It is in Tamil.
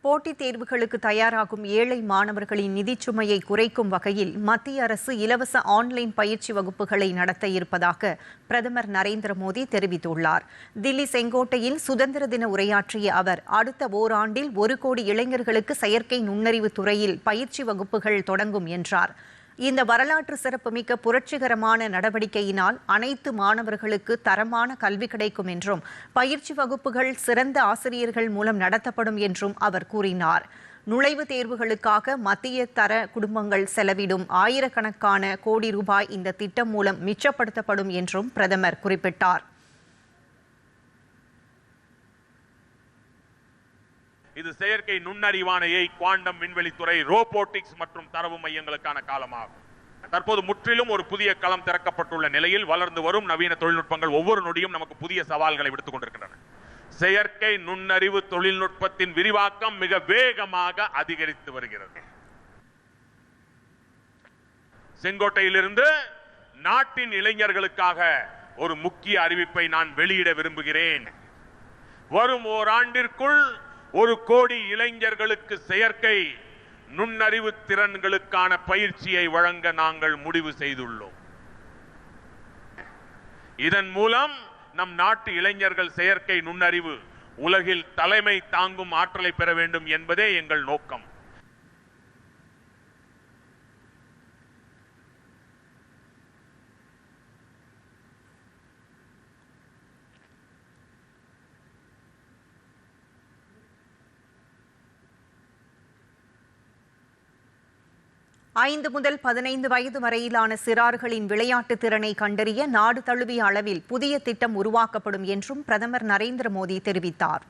போட்டித் தேர்வுகளுக்கு தயாராகும் ஏழை மாணவர்களின் நிதிச் சுமையை குறைக்கும் வகையில் மத்திய அரசு இலவச ஆன்லைன் பயிற்சி வகுப்புகளை நடத்த இருப்பதாக பிரதமர் நரேந்திர மோடி தெரிவித்துள்ளார். தில்லி செங்கோட்டையில் சுதந்திர தின உரையாற்றிய அவர், அடுத்த ஓராண்டில் 1 கோடி இளைஞர்களுக்கு செயற்கை நுண்ணறிவு துறையில் பயிற்சி வகுப்புகள் தொடங்கும் என்றார். இந்த வரலாற்று சிறப்புமிக்க புரட்சிகரமான நடவடிக்கையினால் அனைத்து மாணவர்களுக்கு தரமான கல்வி கிடைக்கும் என்றும், பயிற்சி வகுப்புகள் சிறந்த ஆசிரியர்கள் மூலம் நடத்தப்படும் என்றும் அவர் கூறினார். நுழைவுத் தேர்வுகளுக்காக மத்திய தர குடும்பங்கள் செலவிடும் ஆயிரக்கணக்கான கோடி ரூபாய் இந்த திட்டம் மூலம் மிச்சப்படுத்தப்படும் என்றும் பிரதமர் குறிப்பிட்டார். இது செயற்கை நுண்ணறிவானையை, குவாண்டம் விண்வெளித்துறை, ரோபோட்டிக்ஸ் மற்றும் தரவு மையங்களுக்கான காலமாகும். தற்போது முற்றிலும் ஒரு புதிய களம் திறக்கப்பட்டுள்ள நிலையில் வளர்ந்து வரும் நவீன தொழில்நுட்பங்கள் ஒவ்வொரு நொடியும் நமக்கு புதிய சவால்களை விடுத்துக் கொண்டிருக்கின்றன. செயற்கை நுண்ணறிவு தொழில்நுட்பத்தின் விரிவாக்கம் மிக வேகமாக அதிகரித்து வருகிறது. செங்கோட்டையிலிருந்து நாட்டின் இளைஞர்களுக்காக ஒரு முக்கிய அறிவிப்பை நான் வெளியிட விரும்புகிறேன். வரும் ஓராண்டிற்குள் 1 கோடி இளைஞர்களுக்கு செயற்கை நுண்ணறிவு திறன்களுக்கான பயிற்சியை வழங்க நாங்கள் முடிவு செய்துள்ளோம். இதன் மூலம் நம் நாட்டு இளைஞர்கள் செயற்கை நுண்ணறிவு உலகில் தலைமை தாங்கும் ஆற்றலை பெற வேண்டும் என்பதே எங்கள் நோக்கம். ஐந்து முதல் 15 வயது வரையிலான சிறார்களின் விளையாட்டு திறனை கண்டறிய நாடு தழுவிய அளவில் புதிய திட்டம் உருவாக்கப்படும் என்றும் பிரதமர் நரேந்திர மோடி தெரிவித்தார்.